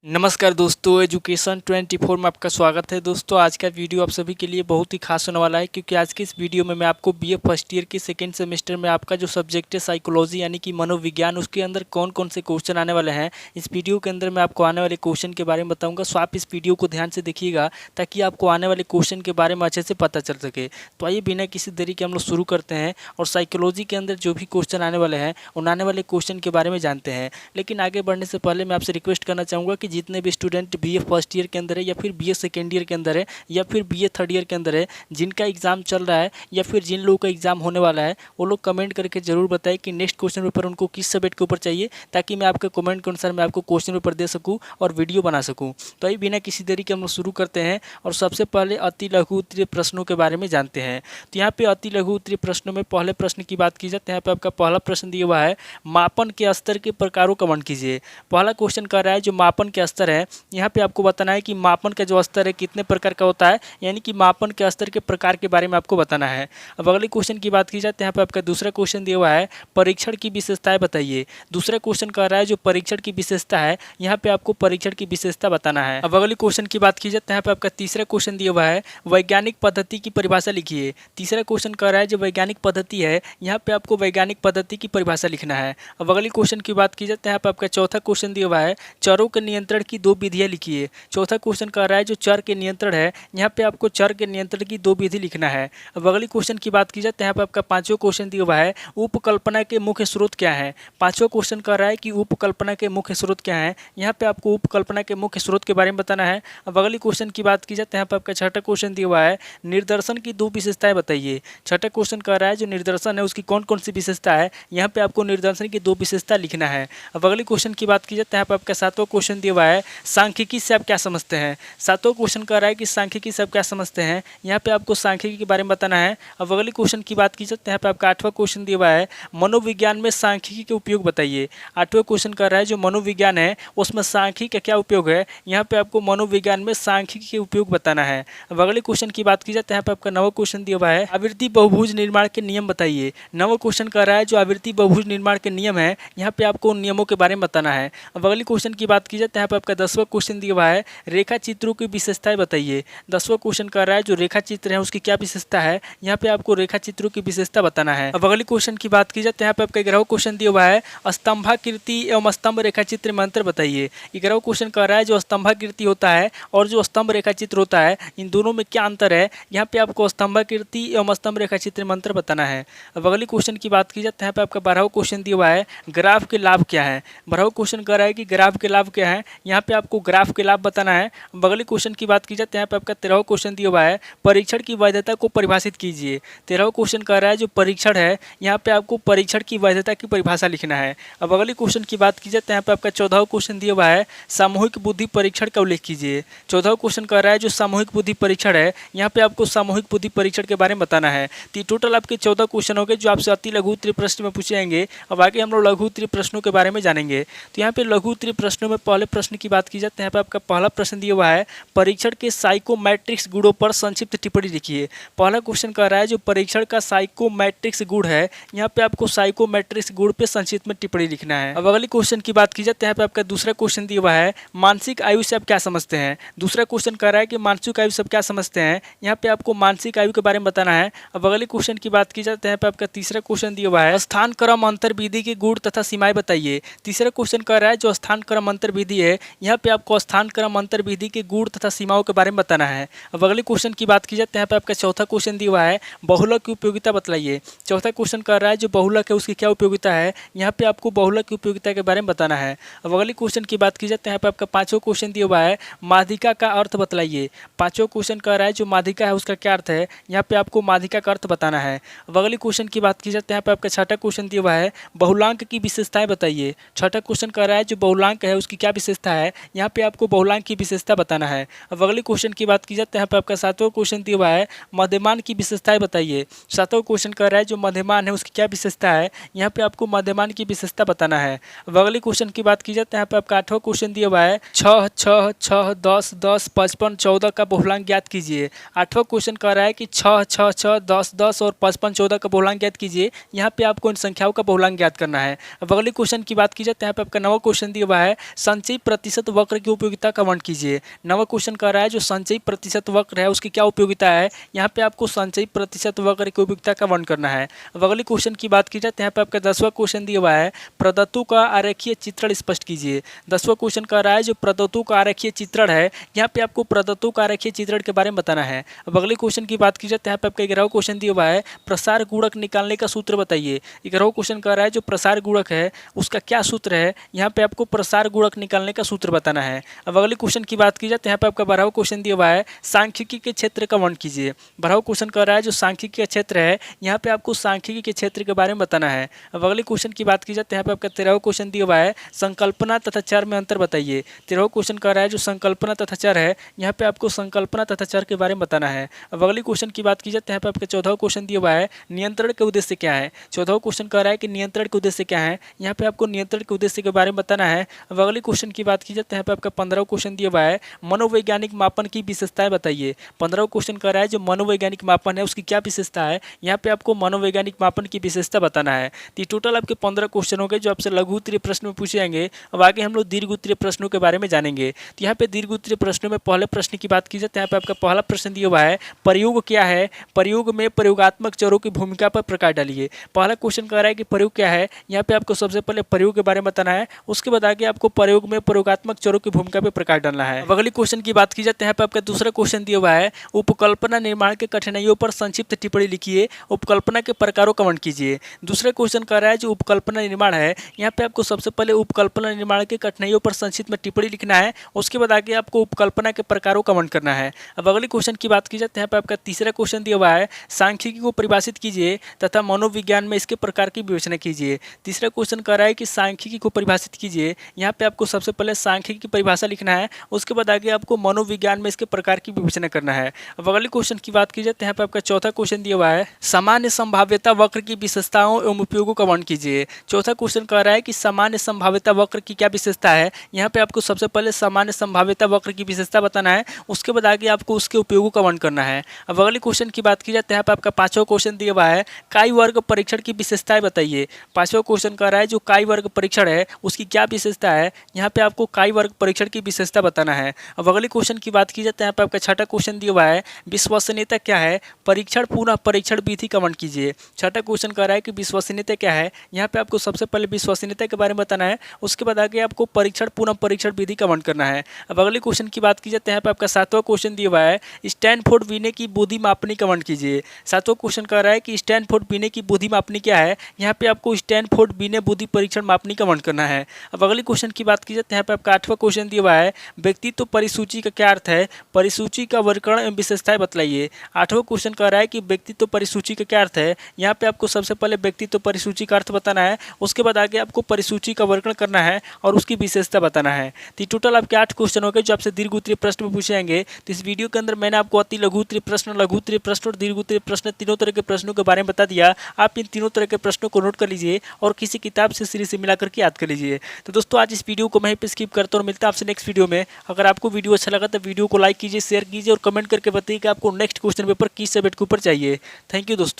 नमस्कार दोस्तों, एजुकेशन 24 में आपका स्वागत है। दोस्तों, आज का वीडियो आप सभी के लिए बहुत ही खास होने वाला है, क्योंकि आज की इस वीडियो में मैं आपको बीए फर्स्ट ईयर के सेकंड सेमेस्टर में आपका जो सब्जेक्ट है साइकोलॉजी यानी कि मनोविज्ञान, उसके अंदर कौन कौन से क्वेश्चन आने वाले हैं, इस वीडियो के अंदर मैं आपको आने वाले क्वेश्चन के बारे में बताऊँगा। सो आप इस वीडियो को ध्यान से देखिएगा ताकि आपको आने वाले क्वेश्चन के बारे में अच्छे से पता चल सके। तो आइए बिना किसी देरी के हम लोग शुरू करते हैं और साइकोलॉजी के अंदर जो भी क्वेश्चन आने वाले हैं उन आने वाले क्वेश्चन के बारे में जानते हैं। लेकिन आगे बढ़ने से पहले मैं आपसे रिक्वेस्ट करना चाहूँगा कि जितने भी स्टूडेंट बीए फर्स्ट ईयर के अंदर है या फिर बीए सेकेंड ईयर के अंदर है या फिर बीए थर्ड ईयर के अंदर है, जिनका एग्जाम चल रहा है या फिर जिन लोगों का एग्जाम होने वाला है, वो लोग कमेंट करके जरूर बताएं कि नेक्स्ट क्वेश्चन पेपर उनको किस सब्जेक्ट के ऊपर चाहिए, ताकि मैं आपके कमेंट के अनुसार मैं आपको क्वेश्चन पेपर दे सकूँ और वीडियो बना सकूँ। तो ये बिना किसी देरी के हम लोग शुरू करते हैं और सबसे पहले अति लघु उत्तरीय प्रश्नों के बारे में जानते हैं। तो यहाँ पे अति लघु उत्तरीय प्रश्नों में पहले प्रश्न की बात की जाए तो यहाँ पे आपका पहला प्रश्न दिया हुआ है, मापन के स्तर के प्रकारों का वर्णन कीजिए। पहला क्वेश्चन कर रहा है जो मापन के स्तर है, यहाँ पे आपको बताना है कि मापन का जो स्तर है कितने प्रकार का होता है, यानी कि मापन के स्तर के प्रकार के बारे में आपको बताना है। अब अगले क्वेश्चन की बात की जाए तो यहाँ पे आपका दूसरा क्वेश्चन दिया हुआ है, परीक्षण की विशेषताएं बताइए। दूसरा क्वेश्चन कह रहा है जो परीक्षण की विशेषता है, यहाँ पे आपको परीक्षण की विशेषता बताना है। अब अगले क्वेश्चन की बात की जाए तो यहाँ पे आपका तीसरा क्वेश्चन दिया हुआ है, वैज्ञानिक पद्धति की परिभाषा लिखिए। तीसरा क्वेश्चन कह रहा है जो वैज्ञानिक पद्धति है, यहाँ पे आपको वैज्ञानिक पद्धति की परिभाषा लिखना है। अब अगले क्वेश्चन की बात की जाए तो यहाँ पे आपका चौथा क्वेश्चन दिया हुआ है, चरों के नियंत्रण की दो विधियां लिखिए। चौथा क्वेश्चन कह रहा है जो चर के नियंत्रण है, यहाँ पे आपको चर के नियंत्रण की दो विधि लिखना है। अब अगले क्वेश्चन की बात की जाए तो यहाँ पे आपका पांचवा क्वेश्चन दिया हुआ है, उपकल्पना के मुख्य स्रोत क्या है। पांचवा क्वेश्चन कह रहा है कि उपकल्पना के मुख्य स्रोत क्या है, यहाँ पे आपको उपकल्पना के मुख्य स्रोत के बारे में बताना है। अब अगले क्वेश्चन की बात की जाए तो यहाँ पे आपका छठा क्वेश्चन दिया हुआ है, निर्दर्शन की दो विशेषताएं बताइए। छठा क्वेश्चन कह रहा है जो निर्दर्शन है उसकी कौन कौन सी विशेषता है, यहाँ पे आपको निर्दर्शन की दो विशेषता लिखना है। अब अगले क्वेश्चन की बात की जाए तो यहाँ पे आपका सातवां क्वेश्चन दिया हुआ है, सांख्यिकी से आप क्या समझते हैं। सातवां क्वेश्चन कह रहा है कि सांख्यिकी से आप क्या समझते हैं, यहाँ पे आपको सांख्यिकी के बारे में बताना है। अब अगले क्वेश्चन की बात की जाए तो यहाँ पे आपका आठवां क्वेश्चन दिया हुआ है, मनोविज्ञान में सांख्यिकी के उपयोग बताइए। आठवां क्वेश्चन कह रहा है जो मनोविज्ञान है उसमें सांख्यिकी का क्या उपयोग है, यहाँ पे आपको मनोविज्ञान में सांख्यिकी के उपयोग बताना है। अब अगले क्वेश्चन की बात की जाए तो यहाँ पे आपका नवा क्वेश्चन दिया हुआ है, आवृत्ति बहुभुज निर्माण के नियम बताइए। नवा क्वेश्चन कह रहा है जो आवृत्ति बहुभुज निर्माण के नियम है, यहाँ पे आपको उन नियमों के बारे में बताना है। अब अगले क्वेश्चन की बात की जाए तो यहाँ पे आपका 10वां क्वेश्चन दिया हुआ है, रेखा चित्रों की विशेषताएं बताइए। 10वां क्वेश्चन कर रहा है जो रेखा चित्र है उसकी क्या विशेषता है, यहाँ पे आपको रेखा चित्रों की विशेषता बताना है। अब अगले क्वेश्चन की बात की जाए तो यहाँ पे आपका 11वां क्वेश्चन दिया हुआ है, स्तंभाकृति एवं स्तंभ रेखा चित्र में अंतर बताइए। 11वां क्वेश्चन कर रहा है जो स्तंभाकृति होता है और जो स्तंभ रेखा चित्र होता है, इन दोनों में क्या अंतर है, यहाँ पे आपको स्तंभाकृति एवं स्तंभ रेखा चित्र में अंतर बताना है। अब अगले क्वेश्चन की बात की जाए तो यहाँ पे आपका 12वां क्वेश्चन दिया हुआ है, ग्राफ के लाभ क्या है। 12वां क्वेश्चन कर रहा है कि ग्राफ के लाभ क्या है, यहाँ पे आपको ग्राफ के लाभ बताना है। अगले क्वेश्चन की बात की जाए तो यहाँ पे आपका 13वां क्वेश्चन दिया हुआ है, परीक्षण की वैधता को परिभाषित कीजिए। 13वां क्वेश्चन कह रहा है जो परीक्षण है, यहाँ पे आपको परीक्षण की वैधता की परिभाषा लिखना है। अब अगले क्वेश्चन की बात की जाए तो यहाँ पे आपका 14वां क्वेश्चन दिया हुआ है, सामूहिक बुद्धि परीक्षण का उल्लेख कीजिए। 14वां क्वेश्चन कह रहा है जो सामूहिक बुद्धि परीक्षण है, यहाँ पे आपको सामूहिक बुद्धि परीक्षण के बारे में बताना है। तो टोटल आपके 14 क्वेश्चन हो गए जो आपसे अति लघु उत्तरीय प्रश्न में पूछे जाएंगे। अब आगे हम लोग लघु उत्तरीय प्रश्नों के बारे में जानेंगे। तो यहाँ पे लघु उत्तरीय प्रश्नों में पहले प्रश्न की बात की जाए तो यहाँ पे आपका पहला प्रश्न दिया हुआ है, परीक्षण के साइकोमेट्रिक्स गुणों पर संक्षिप्त टिप्पणी लिखिए। पहला क्वेश्चन कह रहा है जो परीक्षण का साइकोमेट्रिक्स गुण है, यहाँ पे आपको साइकोमेट्रिक्स गुण पे संक्षिप्त में टिप्पणी लिखना है। अब अगले क्वेश्चन की बात की जाए तो यहाँ पे आपका दूसरा क्वेश्चन दिया हुआ है, मानसिक आयु से आप क्या समझते हैं। दूसरा क्वेश्चन कह रहा है कि मानसिक आयु से आप क्या समझते हैं, यहाँ पे आपको मानसिक आयु के बारे में बताना है। अब अगले क्वेश्चन की बात की जाए तो यहाँ पे आपका तीसरा क्वेश्चन दिया हुआ है, स्थान क्रम अंतर विधि के गुण तथा सीमाएं बताइए। तीसरा क्वेश्चन कह रहा है जो स्थान क्रम अंतर विधि है, यहाँ पे आपको स्थान क्रम अंतर विधि के गुण तथा सीमाओं के बारे में बताना है। अब अगले क्वेश्चन की बात की जाए तो यहाँ पे आपका चौथा क्वेश्चन दिया हुआ है, बहुलक की उपयोगिता बतलाइए। चौथा क्वेश्चन कर रहा है जो बहुलक है उसकी क्या उपयोगिता है, यहाँ पे आपको बहुलक की उपयोगिता के बारे में बताना है। अब अगले क्वेश्चन की बात की जाए तो यहाँ पे आपका पांचवा क्वेश्चन दिया हुआ है, माध्यिका का अर्थ बतलाइए। पांचवा क्वेश्चन कह रहा है जो माध्यिका है उसका क्या अर्थ है, यहाँ पे आपको माध्यिका का अर्थ बताना है। अब अगले क्वेश्चन की बात की जाए तो यहाँ पे आपका छठा क्वेश्चन दिया हुआ है, बहुलांक की विशेषताएं बताइए। छठा क्वेश्चन कह रहा है जो बहुलांक है उसकी क्या विशेषता है, यहाँ पे आपको बहुलांक की विशेषता बताना है। अब अगले क्वेश्चन की बात की जाए तो यहाँ पे आपका सातवां क्वेश्चन दिया हुआ है, मध्यमान की विशेषताएं बताइए। सातवां क्वेश्चन कह रहा है जो मध्यमान है उसकी क्या विशेषता है, यहाँ पे आपको मध्यमान की विशेषता बताना है। अब अगले क्वेश्चन की बात की जाए तो यहाँ पे आपका आठवां क्वेश्चन दिया हुआ है, 6 6 6 10 10 55 14 का बहुलांक ज्ञात कीजिए। आठवां क्वेश्चन कह रहा है कि 6 6 6 10 10 और 55 14 का बहुलांक ज्ञात कीजिए, यहाँ पे आपको इन संख्याओं का बहुलांक ज्ञात करना है। अब अगले क्वेश्चन की बात की जाए तो यहाँ पे आपका नवा क्वेश्चन दिया हुआ है, संचयी प्रतिशत वक्र की उपयोगिता का वर्णन कीजिए। 9वां क्वेश्चन कह रहा है जो संचयी प्रतिशत वक्र है उसकी क्या उपयोगिता है। यहाँ पे आपको संचयी प्रतिशत वक्र की उपयोगिता का वर्णन करना है। अब अगले क्वेश्चन की बात की जाए तो यहाँ पे आपका 10वां क्वेश्चन दिया हुआ है प्रदत्तों का आरेखीय चित्रण स्पष्ट कीजिए। 10वां क्वेश्चन कह रहा है जो प्रदत्तों का आरेखीय चित्रण है, यहाँ पे आपको प्रदत्तों का आरेखीय चित्रण के बारे में बताना है। अब अगले क्वेश्चन की बात की जाए तो यहाँ पे आपका 11वां क्वेश्चन दिया हुआ है प्रसार गुणक निकालने का सूत्र बताइए। 11वां क्वेश्चन कह रहा है जो प्रसार गुणक है उसका क्या सूत्र है, यहाँ पे आपको प्रसार गुणक निकालने का सूत्र बताना है। अब अगले क्वेश्चन की बात की जाए तो यहाँ पे आपका 12वां क्वेश्चन दिया हुआ है सांख्यिकी के क्षेत्र का वर्णन कीजिए। 12वां क्वेश्चन कह रहा है जो सांख्यिकी का क्षेत्र है, यहाँ पे आपको सांख्यिकी के क्षेत्र के बारे में बताना है। अब अगले क्वेश्चन की बात की जाए तो यहाँ पे आपका 13वां क्वेश्चन दिया हुआ है संकल्पना तथा चर में अंतर बताइए। 13वां क्वेश्चन कह रहा है जो संकल्पना तथा चर है, यहाँ पे आपको संकल्पना तथा चर के बारे में बताना है। अब अगले क्वेश्चन की बात की जाए तो यहाँ पे आपका 14वां क्वेश्चन दिया हुआ है नियंत्रण के उद्देश्य क्या है। 14वां क्वेश्चन कह रहा है कि नियंत्रण के उद्देश्य क्या है, यहाँ पे आपको नियंत्रण के उद्देश्य के बारे में बताना है। अब अगले क्वेश्चन की बात की जाए तो यहाँ पे आपका 15वां क्वेश्चन दिया हुआ है मनोवैज्ञानिक मापन की विशेषताएं बताइए। 15वां क्वेश्चन कह रहा है जो मनोवैज्ञानिक मापन है उसकी क्या विशेषता है, यहाँ पे आपको मनोवैज्ञानिक मापन की विशेषता बताना है। तो टोटल आपके 15 क्वेश्चन हो गए जो आपसे लघु उत्तरीय प्रश्न में पूछे जाएंगे। अब आगे हम लोग दीर्घ उत्तरीय प्रश्नों के बारे में जानेंगे। तो यहाँ पे दीर्घ उत्तरीय प्रश्नों में पहले प्रश्न की बात की जाए तो यहाँ पे आपका पहला प्रश्न दिया हुआ है प्रयोग क्या है, प्रयोग में प्रयोगात्मक चरों की भूमिका पर प्रकाश डालिए। पहला क्वेश्चन कह रहा है कि प्रयोग क्या है, यहाँ पे आपको सबसे पहले प्रयोग के बारे में बताना है, उसके बाद आगे आपको प्रयोग में प्रयोगात्मक चरों की भूमिका पर प्रकाश डालना है। अगले क्वेश्चन की बात की जाए तो यहाँ पे आपका दूसरा क्वेश्चन दिया हुआ है उपकल्पना निर्माण के कठिनाइयों पर संक्षिप्त टिप्पणी लिखिए, उपकल्पना के प्रकारों का वर्णन कीजिए। दूसरा क्वेश्चन कह रहा है जो उपकल्पना निर्माण है, यहाँ पे आपको सबसे पहले उपकल्पना निर्माण के कठिनाइयों पर संक्षिप्त में टिप्पणी लिखना है, उसके बाद आगे आपको उपकल्पना के प्रकारों का वर्णन करना है। अब अगले क्वेश्चन की बात की जाए तो यहाँ पे आपका तीसरा क्वेश्चन दिया हुआ है सांख्यिकी को परिभाषित कीजिए तथा मनोविज्ञान में इसके प्रकार की विवेचना कीजिए। तीसरा क्वेश्चन कह रहा है कि सांख्यिकी को परिभाषित कीजिए, यहाँ पे आपको सबसे पहले सांख्यिकी की परिभाषा लिखना है, उसके बाद आगे आपको मनोविज्ञान में इसके प्रकार की विवेचना करना है। अब अगले क्वेश्चन की बात की जाए तो यहाँ पे आपका चौथा क्वेश्चन दिया हुआ है सामान्य संभाव्यता वक्र की विशेषताओं एवं उपयोगों का वर्णन कीजिए। चौथा क्वेश्चन कह रहा है कि सामान्य संभाव्यता वक्र की क्या विशेषता है, यहाँ पे आपको सबसे पहले सामान्य संभाव्यता वक्र की विशेषता बताना है, उसके बाद आगे आपको उसके उपयोगों का वर्णन करना है। अब अगले क्वेश्चन की बात की जाए तो यहाँ पे आपका पांचवा क्वेश्चन दिया हुआ है काई वर्ग परीक्षण की विशेषताएं बताइए। पांचवा क्वेश्चन कह रहा है जो काई वर्ग परीक्षण है उसकी क्या विशेषता है, यहाँ पे आपको काई वर्ग परीक्षण की विशेषता बताना है। अब अगले क्वेश्चन की बात की जाए तो यहाँ पे आपका छठा क्वेश्चन दिया हुआ है विश्वसनीयता क्या है, परीक्षण पुनः परीक्षण विधि का वर्णन कीजिए। छठा क्वेश्चन कह रहा है कि विश्वसनीयता क्या है, यहाँ पे आपको सबसे पहले विश्वसनीयता के बारे में बताना है, उसके बाद आगे आपको परीक्षण पुनः परीक्षण विधि का वर्णन करना है। अब अगले क्वेश्चन की बात की जाए तो यहाँ पे आपका सातवां क्वेश्चन दिया हुआ है स्टैनफोर्ड विनय की बुद्धि मापनी का वर्णन कीजिए। सातवां क्वेश्चन कह रहा है कि स्टैनफोर्ड विनय की बुद्धि मापनी क्या है, यहाँ पे आपको स्टैनफोर्ड विनय बुद्धि परीक्षण मापनी का वर्णन करना है। अब अगले क्वेश्चन की बात की जाए तो यहाँ पे आपका आठवां क्वेश्चन दिया हुआ है व्यक्तित्व परिसूची का क्या अर्थ है, परिसूची का वर्गीकरण एवं विशेषताएं बतलाइए। आठवां क्वेश्चन कह रहा है कि व्यक्तित्व परिसूची का क्या अर्थ है, यहाँ पे आपको सबसे पहले व्यक्तित्व परिसूची का अर्थ बताना है, उसके बाद आगे आपको परिसूची का वर्गीकरण करना है और उसकी विशेषता बताना है। तो टोटल आपके 8 क्वेश्चन हो गए जो आपसे दीर्घ उत्तरीय प्रश्न में पूछे जाएंगे। तो इस वीडियो के अंदर मैंने आपको अति लघु उत्तरीय प्रश्न, लघु उत्तरीय प्रश्न और दीर्घ उत्तरीय प्रश्न तीनों तरह के प्रश्नों के बारे में बता दिया। आप इन तीनों तरह के प्रश्नों को नोट कर लीजिए और किसी किताब से सीरीज से मिलाकर के याद कर लीजिए। तो दोस्तों आज इस वीडियो को मैं पे स्किप करता हूँ और मिलता है आपसे नेक्स्ट वीडियो में। अगर आपको वीडियो अच्छा लगा तो वीडियो को लाइक कीजिए, शेयर कीजिए और कमेंट करके बताइए कि आपको नेक्स्ट क्वेश्चन पेपर किस सब्जेक्ट के ऊपर चाहिए। थैंक यू दोस्तों।